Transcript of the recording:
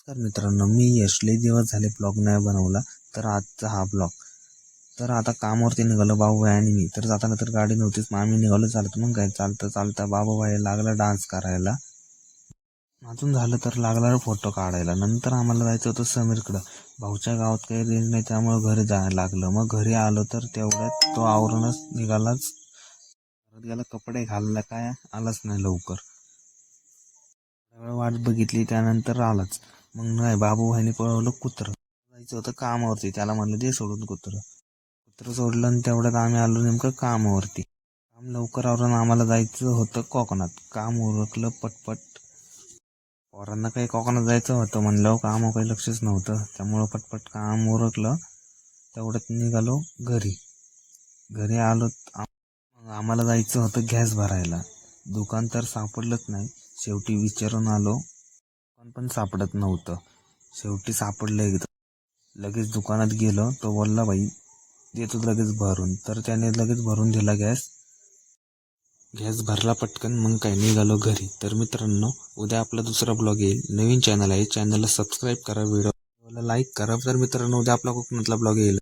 तर मित्रांनो, मी यश लय दिवस झाले ब्लॉग नाही बनवला. तर आजचा हा ब्लॉग. तर आता कामावरती निघालो भाऊ आणि मी. तर जाताना तर गाडी नव्हतीच, मग आम्ही निघालो चालत. मग काय चालता चालता बाबा लागला डान्स करायला. अजून झालं तर लागला फोटो काढायला. नंतर आम्हाला जायचं होतं समीरकडं. भाऊच्या गावात काही रेंज नाही, त्यामुळे घरी जायला लागलं. मग घरी आलो तर तेवढ्यात तो आवरूनच निघालाच. परत गेला कपडे घालायला, काय आलाच नाही लवकर. वाट बघितली, त्यानंतर आलाच. मग नाही, बाबू भाईने पळवलं कुत्रं. जायचं होतं कामावरती, त्याला म्हणलं दे सोडून कुत्रं सोडलं. आणि तेवढ्यात आम्ही आलो नेमकं कामावरती. काम लवकर आवरून आम्हाला जायचं होतं कोकणात. काम उरकलं पटपट. पोरांना काही कोकणात जायचं होतं म्हणलं, कामावर काही लक्षच नव्हतं, त्यामुळं पटपट काम उरकलं. तेवढ्यात निघालो घरी आलो. आम्हाला जायचं होतं गॅस भरायला. दुकान तर सापडलंच नाही. शेवटी विचारून आलो, पण सापडत नव्हतं. शेवटी सापडलं एकदा. लगेच दुकानात गेलो. तो बोलला भाई देतो लगेच भरून. तर त्याने लगेच भरून दिला गॅस. गॅस भरला पटकन. मग काय निघालो घरी. तर मित्रांनो, उद्या आपला दुसरा ब्लॉग येईल. नवीन चॅनल आहे, चॅनलला सबस्क्राईब करा, व्हिडिओला लाईक करा. तर मित्रांनो, उद्या आपला कोकणातला ब्लॉग येईल.